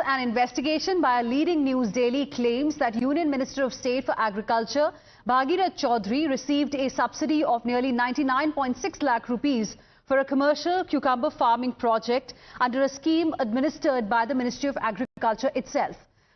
an investigation by a leading news daily claims that Union Minister of State for Agriculture, Bhagirath Chaudhary, received a subsidy of nearly 99.6 lakh rupees for a commercial cucumber farming project under a scheme administered by the Ministry of Agriculture itself.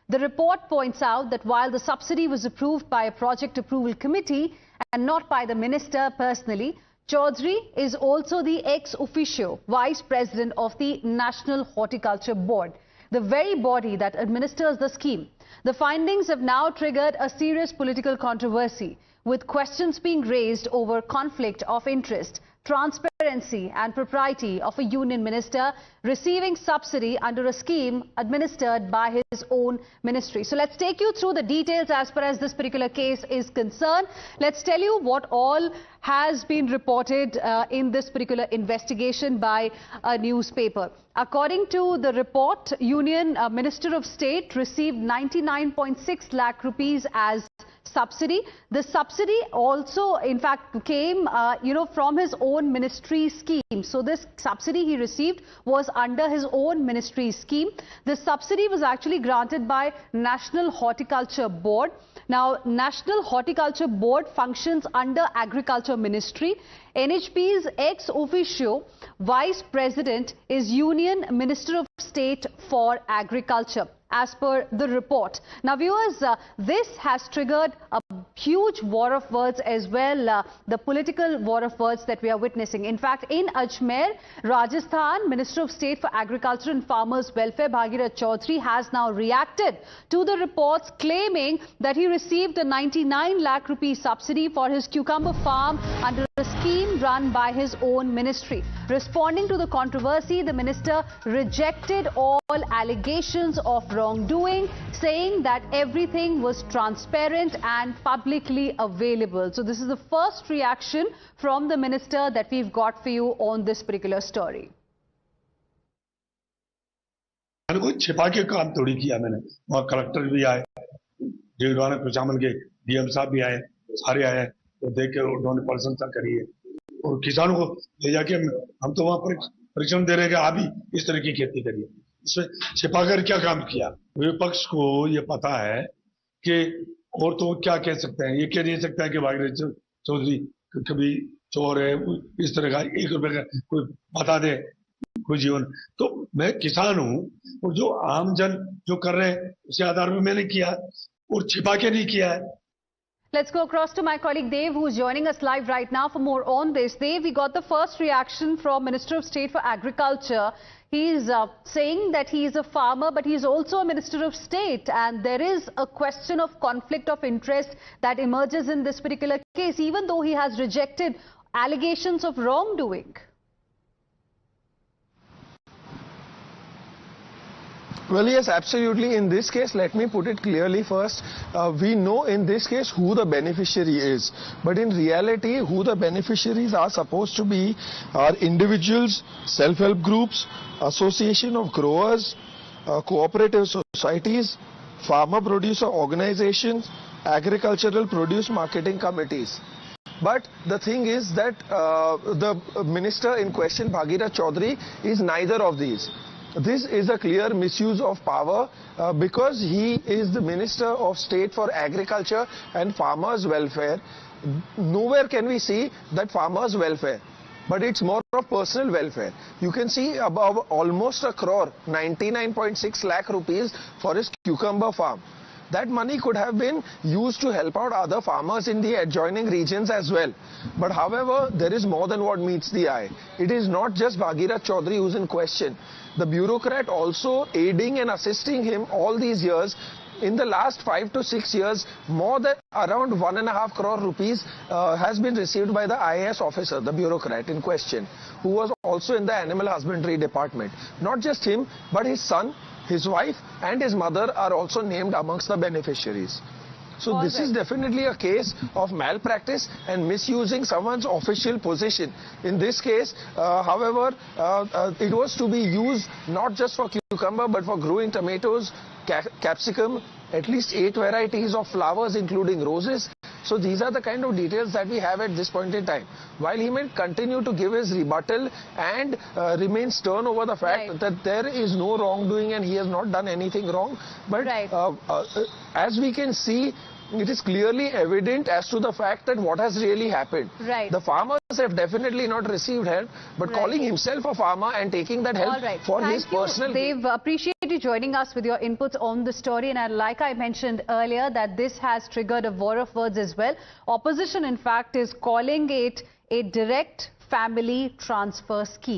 The report points out that while the subsidy was approved by a project approval committee and not by the minister personally, Chaudhary is also the ex officio vice president of the National Horticulture Board, the very body that administers the scheme. The findings have now triggered a serious political controversy, with questions being raised over conflict of interest, transparency and propriety of a union minister receiving subsidy under a scheme administered by his own ministry. So let's take you through the details as far as this particular case is concerned. Let's tell you what all has been reported in this particular investigation by a newspaper. According to the report, Union Minister of State received 99.6 lakh rupees as subsidy. The subsidy also, in fact, came, from his own ministry scheme. So this subsidy he received was under his own ministry scheme. The subsidy was actually granted by National Horticulture Board. Now, National Horticulture Board functions under Agriculture Ministry. NHB's ex officio vice president is Union Minister of State for Agriculture, as per the report. Now, viewers, this has triggered a huge war of words as well, the political war of words that we are witnessing. In fact, in Ajmer, Rajasthan, Minister of State for Agriculture and Farmers Welfare, Bhagirath Chaudhary, has now reacted to the reports claiming that he received a 99 lakh rupee subsidy for his cucumber farm under a scheme run by his own ministry. Responding to the controversy, the minister rejected all allegations of wrongdoing, saying that everything was transparent and publicly available. So this is the first reaction from the minister that we've got for you on this particular story. कोई छिपा के काम थोड़ी किया मैंने, वहाँ collector भी आए, जीवराना कुचामन के डीएम साहब भी आए, सारे आए, तो देख के उन्होंने प्रशंसा करी है और किसानों को ले जाके हम तो वहाँ पर परीक्षण दे रहे हैं कि आप भी इस तरह की खेती करिए। इसमें छिपाकर क्या काम किया? विपक्ष को ये पता है कि और तो क्या कह सकते हैं, ये कह नहीं सकता है कि भागीरथ चौधरी कभी चोर है, इस तरह का 1 रुपए का कोई बता दे कोई जीवन। तो मैं किसान हूँ और जो आम जन जो कर रहे हैं उसी आधार पर मैंने किया और छिपा के नहीं किया है। Let's go across to my colleague Dev, who is joining us live right now for more on this. Dev, we got the first reaction from Minister of State for Agriculture. He is saying that he is a farmer, but he is also a Minister of State. And there is a question of conflict of interest that emerges in this particular case, even though he has rejected allegations of wrongdoing. Well, yes, absolutely. In this case, let me put it clearly first. We know in this case who the beneficiary is. But in reality, who the beneficiaries are supposed to be are individuals, self-help groups, association of growers, cooperative societies, farmer-producer organizations, agricultural produce marketing committees. But the thing is that the minister in question, Bhagirath Chaudhary, is neither of these. This is a clear misuse of power because he is the Minister of State for Agriculture and Farmers Welfare. Nowhere can we see that farmers' welfare, but it's more of personal welfare. You can see above almost a crore, 99.6 lakh rupees for his cucumber farm. That money could have been used to help out other farmers in the adjoining regions as well. But however, there is more than what meets the eye. It is not just Bhagirath Chaudhary who's in question. The bureaucrat also aiding and assisting him all these years. In the last 5 to 6 years, more than around 1.5 crore rupees has been received by the IAS officer, the bureaucrat in question, who was also in the animal husbandry department. Not just him, but his son, his wife and his mother are also named amongst the beneficiaries. So this is definitely a case of malpractice and misusing someone's official position. In this case, however, it was to be used not just for cucumber but for growing tomatoes, capsicum, at least 8 varieties of flowers including roses, So these are the kind of details that we have at this point in time. While he may continue to give his rebuttal and remain stern over the fact that there is no wrongdoing and he has not done anything wrong, but as we can see, it is clearly evident as to the fact that what has really happened. The farmers have definitely not received help, but calling himself a farmer and taking that help for his personal... They've appreciated joining us with your inputs on the story, and like I mentioned earlier, that this has triggered a war of words as well. Opposition, in fact, is calling it a direct family transfer scheme.